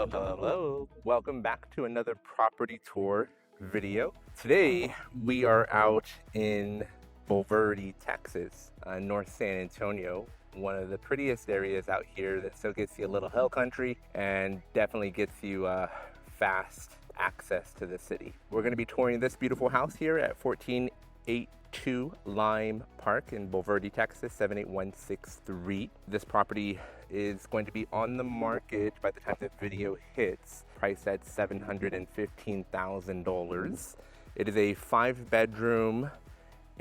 Hello, hello, hello. Welcome back to another property tour video. Today we are out in Bulverde, Texas, North San Antonio, one of the prettiest areas out here that still gets you a little hill country and definitely gets you fast access to the city. We're going to be touring this beautiful house here at 1482 Lyme Park in Bulverde, Texas, 78163. This property is going to be on the market by the time the video hits, priced at $715,000. It is a 5-bedroom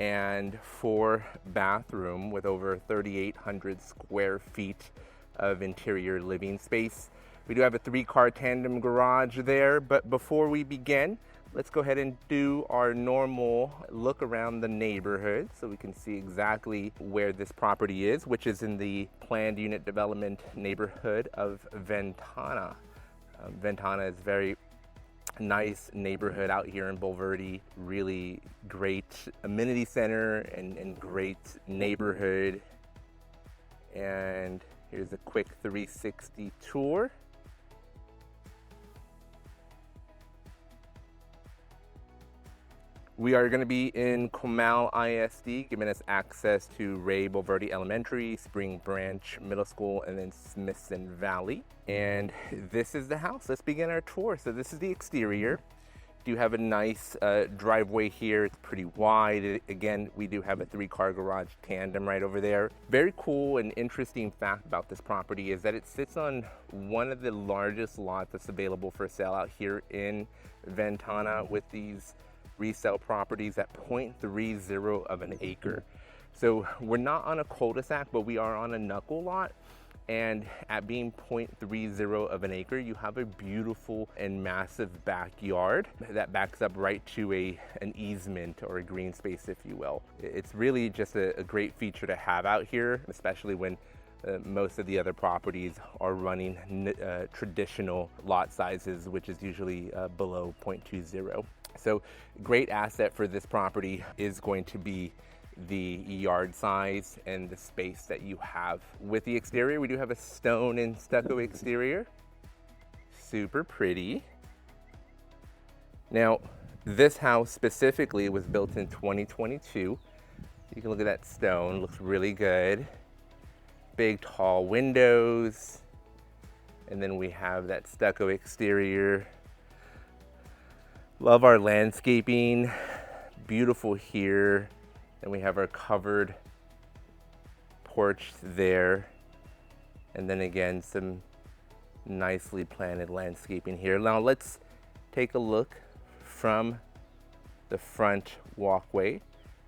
and 4-bathroom with over 3,800 square feet of interior living space. We do have a 3-car tandem garage there, but before we begin, let's go ahead and do our normal look around the neighborhood so we can see exactly where this property is, which is in the planned unit development neighborhood of Ventana. Ventana is very nice neighborhood out here in Bulverde, really great amenity center and great neighborhood. And here's a quick 360 tour. We are going to be in Comal ISD, giving us access to Ray Bulverde Elementary, Spring Branch Middle School, and then Smithson Valley. And this is the house. Let's begin our tour. So this is the exterior. Do have a nice driveway here. It's pretty wide. Again, we do have a 3-car garage tandem right over there. Very cool and interesting fact about this property is that it sits on one of the largest lots that's available for sale out here in Ventana, with these resale properties at 0.30 of an acre. So we're not on a cul-de-sac, but we are on a knuckle lot. And at being 0.30 of an acre, you have a beautiful and massive backyard that backs up right to an easement or a green space, if you will. It's really just a great feature to have out here, especially when most of the other properties are running traditional lot sizes, which is usually below 0.20. So great asset for this property is going to be the yard size and the space that you have. With the exterior, we do have a stone and stucco exterior. Super pretty. Now, this house specifically was built in 2022. You can look at that stone, looks really good. Big tall windows. And then we have that stucco exterior. Love our landscaping, beautiful here. And we have our covered porch there. And then again, some nicely planted landscaping here. Now let's take a look from the front walkway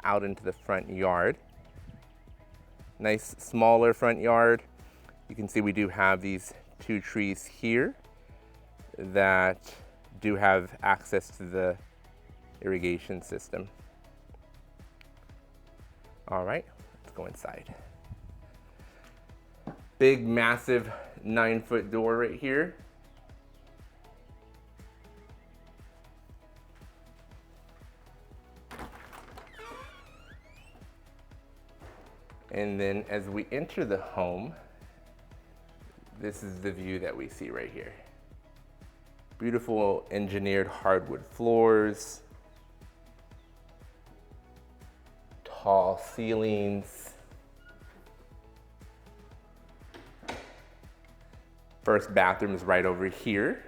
out into the front yard. Nice smaller front yard. You can see we do have these 2 trees here that do have access to the irrigation system. All right, let's go inside. Big, massive 9-foot door right here. And then as we enter the home, this is the view that we see right here. Beautiful engineered hardwood floors, tall ceilings. First bathroom is right over here,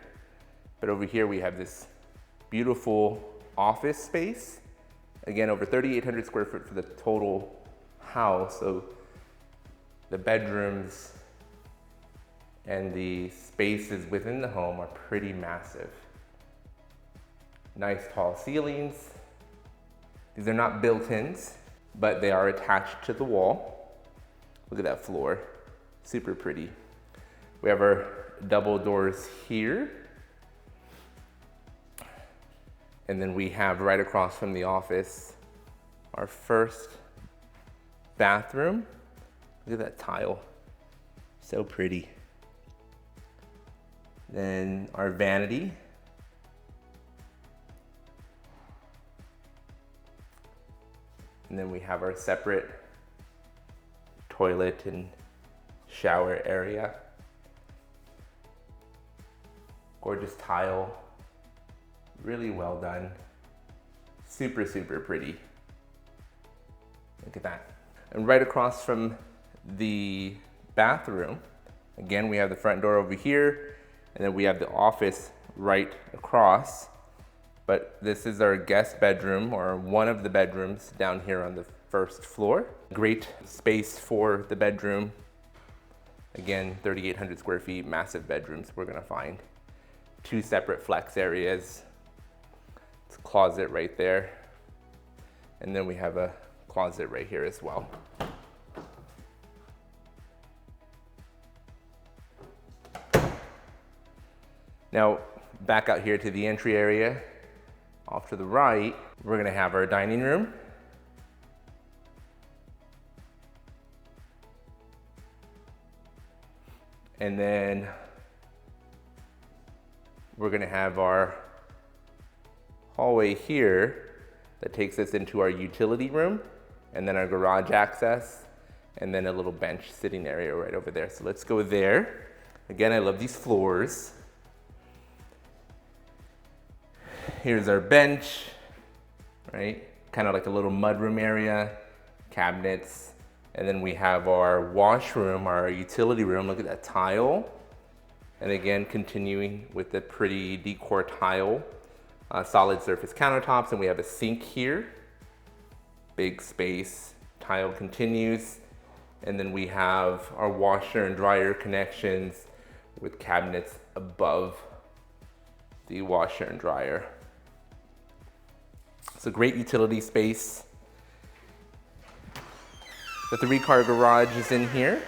but over here we have this beautiful office space. Again, over 3,800 square foot for the total house. So the bedrooms and the spaces within the home are pretty massive. Nice tall ceilings. These are not built-ins, but they are attached to the wall. Look at that floor, super pretty. We have our double doors here. And then we have right across from the office, our first bathroom. Look at that tile, so pretty. Then our vanity. And then we have our separate toilet and shower area. Gorgeous tile, really well done. Super, super pretty. Look at that. And right across from the bathroom, again, we have the front door over here, and then we have the office right across. But this is our guest bedroom, or one of the bedrooms down here on the first floor. Great space for the bedroom. Again, 3,800 square feet, massive bedrooms we're gonna find. 2 separate flex areas. It's a closet right there. And then we have a closet right here as well. Now, back out here to the entry area. Off to the right, we're gonna have our dining room. And then we're gonna have our hallway here that takes us into our utility room, and then our garage access, and then a little bench sitting area right over there. So let's go there. Again, I love these floors. Here's our bench, right? Kind of like a little mudroom area, cabinets. And then we have our washroom, our utility room. Look at that tile. And again, continuing with the pretty decor tile, solid surface countertops, and we have a sink here. Big space, tile continues. And then we have our washer and dryer connections with cabinets above the washer and dryer. It's a great utility space. The 3-car garage is in here.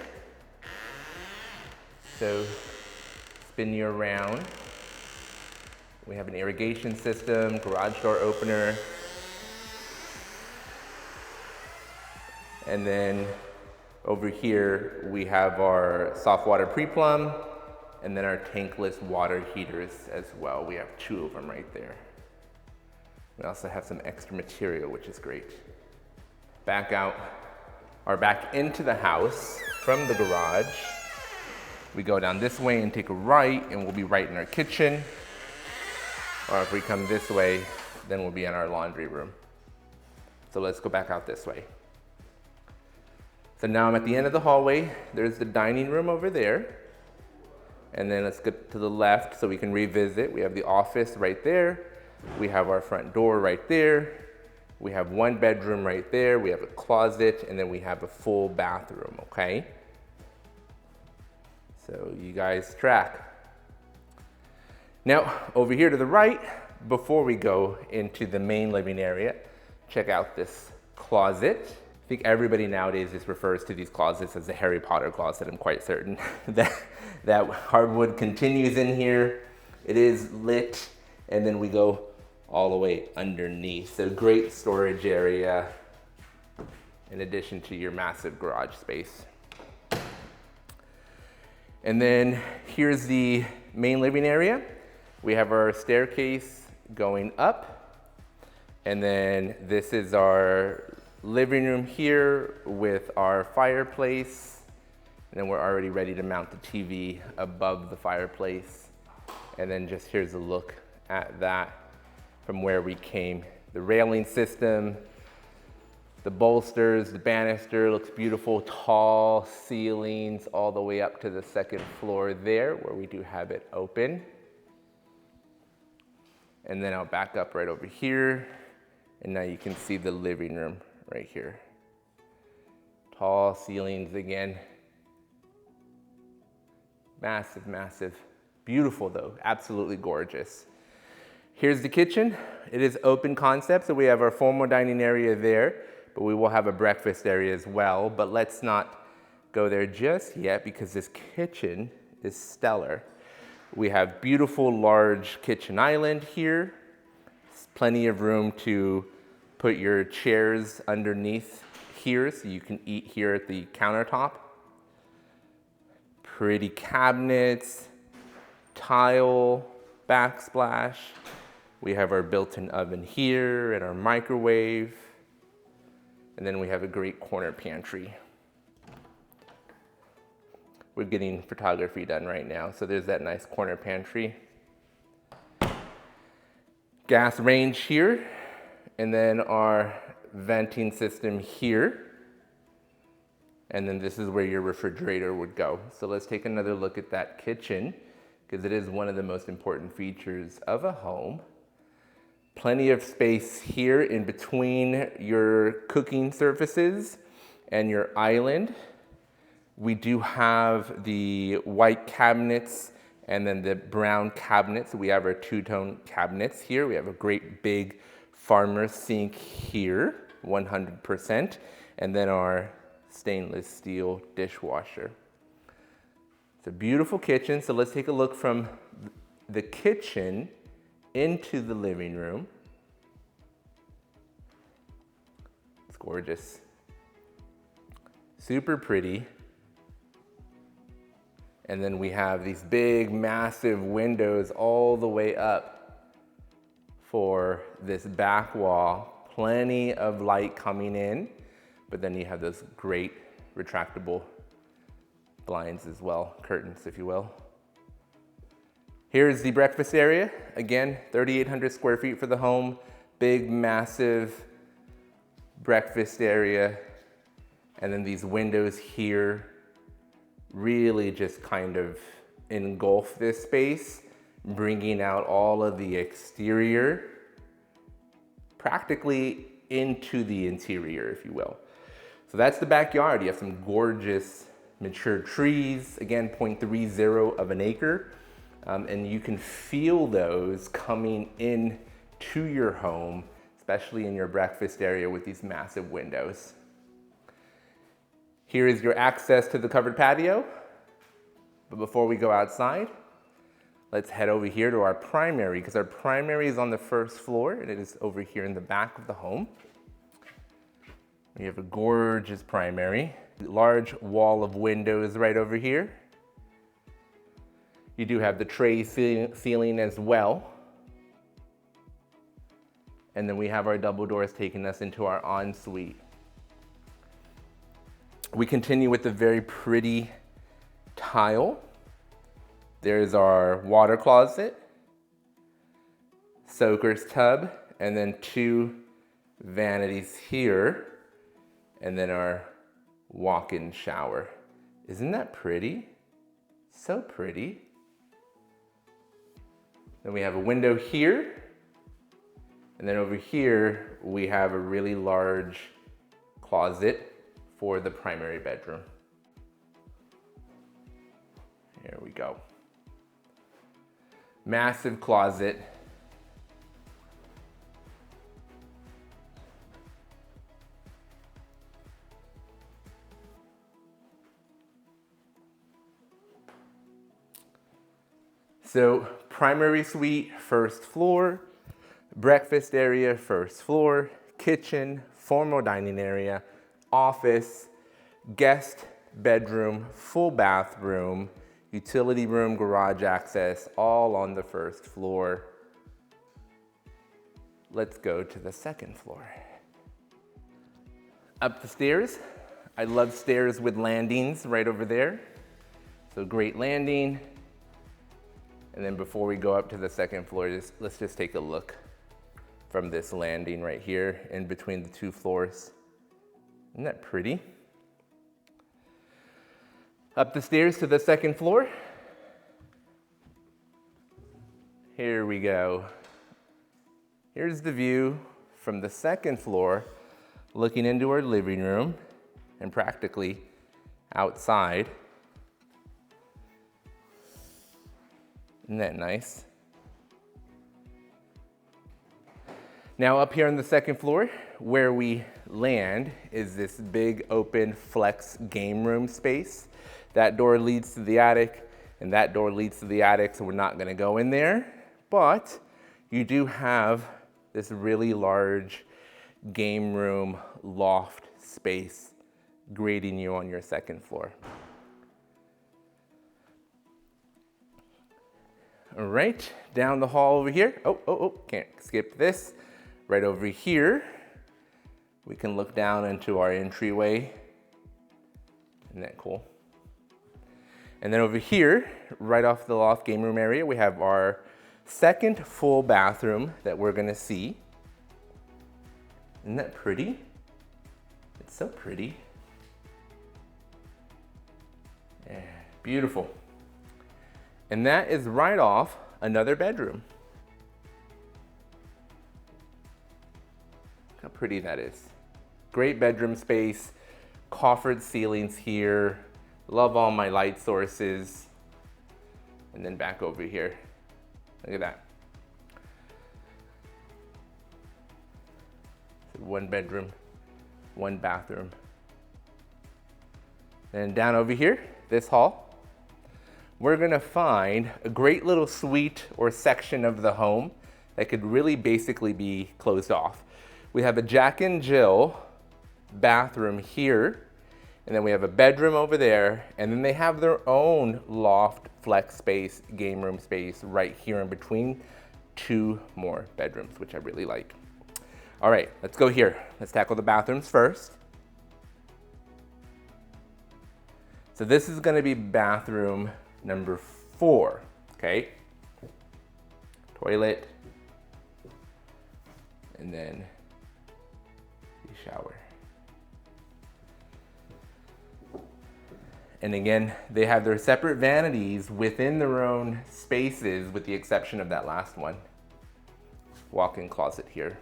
So spin you around. We have an irrigation system, garage door opener. And then over here, we have our soft water pre-plumb, and then our tankless water heaters as well. We have 2 of them right there. We also have some extra material, which is great. Back out, or back into the house from the garage. We go down this way and take a right, and we'll be right in our kitchen. Or if we come this way, then we'll be in our laundry room. So let's go back out this way. So now I'm at the end of the hallway. There's the dining room over there. And then let's get to the left so we can revisit. We have the office right there. We have our front door right there. We have 1 bedroom right there. We have a closet, and then we have a full bathroom, okay? So you guys track. Now, over here to the right, before we go into the main living area, check out this closet. I think everybody nowadays just refers to these closets as the Harry Potter closet. I'm quite certain that hardwood continues in here. It is lit, and then we go all the way underneath. So great storage area in addition to your massive garage space. And then here's the main living area. We have our staircase going up, and then this is our living room here with our fireplace, and then we're already ready to mount the TV above the fireplace. And then just here's a look at that from where we came. The railing system, the bolsters, the banister looks beautiful, tall ceilings all the way up to the 2nd floor there where we do have it open. And then I'll back up right over here, and now you can see the living room right here. Tall ceilings again. Massive, massive. Beautiful though, absolutely gorgeous. Here's the kitchen. It is open concept, so we have our formal dining area there, but we will have a breakfast area as well. But let's not go there just yet because this kitchen is stellar. We have beautiful large kitchen island here. Plenty of room to put your chairs underneath here so you can eat here at the countertop. Pretty cabinets, tile, backsplash. We have our built-in oven here and our microwave. And then we have a great corner pantry. We're getting photography done right now, so there's that nice corner pantry. gas range here, and then our venting system here. And then this is where your refrigerator would go. So let's take another look at that kitchen, because it is one of the most important features of a home. Plenty of space here in between your cooking surfaces and your island. We do have the white cabinets and then the brown cabinets. We have our two-tone cabinets here. We have a great big farmer sink here, 100%, and then our stainless steel dishwasher. It's a beautiful kitchen, so let's take a look from the kitchen into the living room. It's gorgeous. Super pretty. And then we have these big, massive windows all the way up for this back wall. Plenty of light coming in, but then you have those great retractable blinds as well, curtains, if you will. Here's the breakfast area. Again, 3,800 square feet for the home. Big, massive breakfast area. And then these windows here really just kind of engulf this space, bringing out all of the exterior practically into the interior, if you will. So that's the backyard. You have some gorgeous mature trees, again, 0.30 of an acre. And you can feel those coming in to your home, especially in your breakfast area with these massive windows. Here is your access to the covered patio. But before we go outside, let's head over here to our primary, because our primary is on the first floor and it is over here in the back of the home. We have a gorgeous primary, large wall of windows right over here. You do have the tray ceiling as well. And then we have our double doors taking us into our ensuite. We continue with the very pretty tile. There's our water closet, soaker's tub, and then two vanities here, and then our walk-in shower. Isn't that pretty? So pretty. Then we have a window here, and then over here we have a really large closet for the primary bedroom. Here we go. Massive closet. So primary suite, first floor, breakfast area, first floor, kitchen, formal dining area, office, guest bedroom, full bathroom, utility room, garage access, all on the first floor. Let's go to the second floor. Up the stairs. I love stairs with landings right over there. So great landing. And then before we go up to the second floor, let's just take a look from this landing right here in between the two floors. Isn't that pretty? Up the stairs to the second floor. Here we go. Here's the view from the second floor, looking into our living room and practically outside. Isn't that nice? Now up here on the second floor, where we land is this big open flex game room space. That door leads to the attic and that door leads to the attic, so we're not gonna go in there. But you do have this really large game room loft space greeting you on your second floor. All right, down the hall over here. Can't skip this. Right over here, we can look down into our entryway. Isn't that cool? And then over here, right off the loft game room area, we have our second full bathroom that we're gonna see. Isn't that pretty? It's so pretty. Yeah, beautiful. And that is right off another bedroom. Look how pretty that is. Great bedroom space, coffered ceilings here. Love all my light sources. And then back over here. Look at that. So 1 bedroom, 1 bathroom. And down over here, this hall, we're gonna find a great little suite or section of the home that could really basically be closed off. We have a Jack and Jill bathroom here, and then we have a bedroom over there, and then they have their own loft, flex space, game room space right here in between 2 more bedrooms, which I really like. All right, let's go here. Let's tackle the bathrooms first. So this is gonna be bathroom number 4, okay? Toilet, and then the shower. And again, they have their separate vanities within their own spaces with the exception of that last one. Walk-in closet here.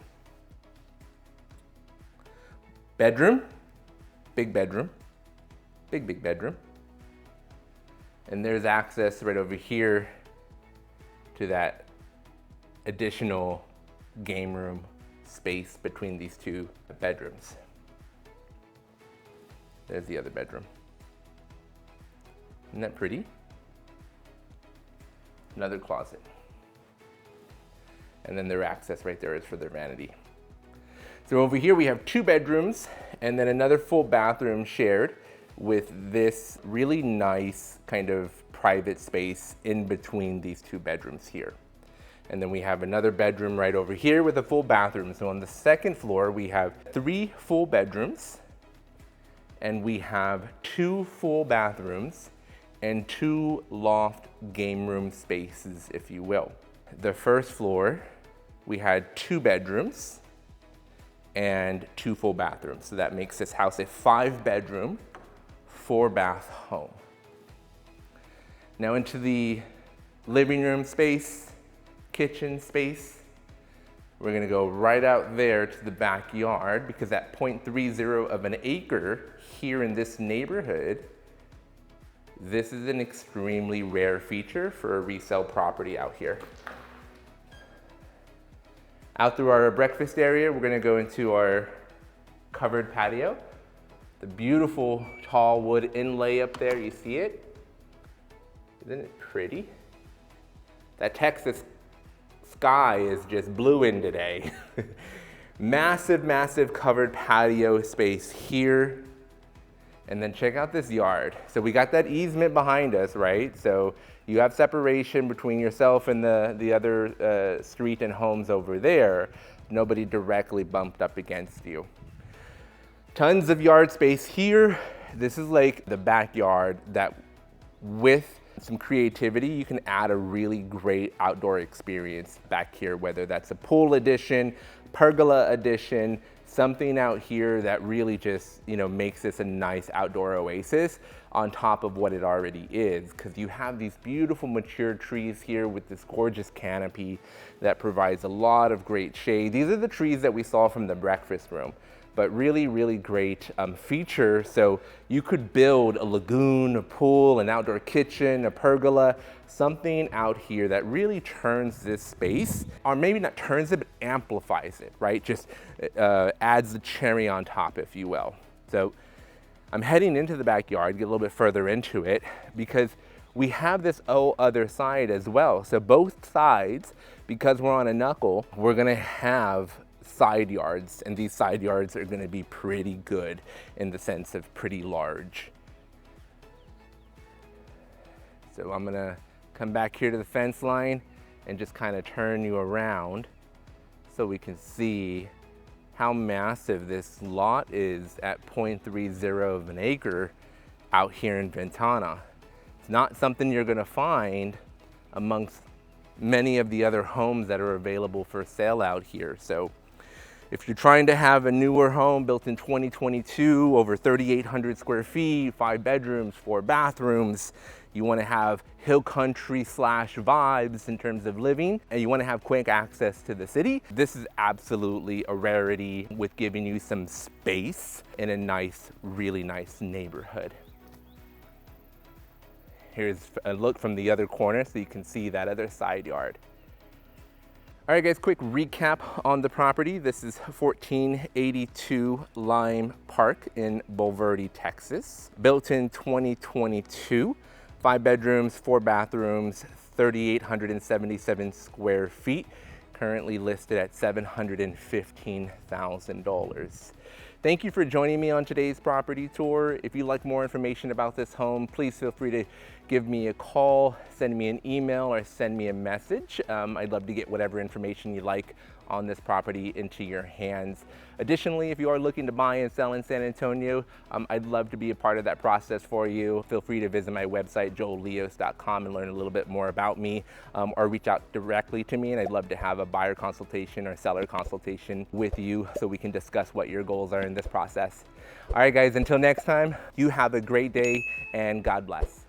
Bedroom, big bedroom, big bedroom. And there's access right over here to that additional game room space between these 2 bedrooms. There's the other bedroom. Isn't that pretty? Another closet. And then their access right there is for their vanity. So over here we have 2 bedrooms and then another full bathroom shared with this really nice kind of private space in between these 2 bedrooms here. And then we have another bedroom right over here with a full bathroom. So on the second floor, we have 3 full bedrooms and we have 2 full bathrooms and 2 loft game room spaces, if you will. The first floor, we had 2 bedrooms and 2 full bathrooms. So that makes this house a 5 bedroom, 4 bath home. Now into the living room space, kitchen space. We're gonna go right out there to the backyard because at 0.30 of an acre here in this neighborhood, this is an extremely rare feature for a resale property out here. Out through our breakfast area, we're gonna go into our covered patio. The beautiful tall wood inlay up there, you see it? Isn't it pretty? That Texas sky is just blue in today. Massive, massive covered patio space here. And then check out this yard. So we got that easement behind us, right? So you have separation between yourself and the other street and homes over there. Nobody directly bumped up against you. Tons of yard space here. This is like the backyard that with some creativity, you can add a really great outdoor experience back here, whether that's a pool addition, pergola addition, something out here that really just, makes this a nice outdoor oasis on top of what it already is. Because you have these beautiful mature trees here with this gorgeous canopy that provides a lot of great shade. These are the trees that we saw from the breakfast room, but really, really great feature. So you could build a lagoon, a pool, an outdoor kitchen, a pergola, something out here that really turns this space, or maybe not turns it, but amplifies it, right? Just adds the cherry on top, if you will. So I'm heading into the backyard, get a little bit further into it, because we have this other side as well. So both sides, because we're on a knuckle, we're gonna have side yards, and these side yards are gonna be pretty good in the sense of pretty large. So I'm gonna come back here to the fence line and just kind of turn you around so we can see how massive this lot is at 0.30 of an acre out here in Ventana. It's not something you're gonna find amongst many of the other homes that are available for sale out here. So if you're trying to have a newer home built in 2022, over 3,800 square feet, 5 bedrooms, 4 bathrooms, you want to have hill country slash vibes in terms of living, and you want to have quick access to the city, this is absolutely a rarity with giving you some space in a nice, really nice neighborhood. Here's a look from the other corner so you can see that other side yard. All right guys, quick recap on the property. This is 1482 Lyme Park in Bulverde, Texas. Built in 2022, 5 bedrooms, 4 bathrooms, 3,877 square feet, currently listed at $715,000. Thank you for joining me on today's property tour. If you'd like more information about this home, please feel free to give me a call, send me an email, or send me a message. I'd love to get whatever information you like on this property into your hands. Additionally, if you are looking to buy and sell in San Antonio, I'd love to be a part of that process for you. Feel free to visit my website, joelleos.com, and learn a little bit more about me, or reach out directly to me, and I'd love to have a buyer consultation or seller consultation with you so we can discuss what your goals are in this process. All right guys, until next time, you have a great day and God bless.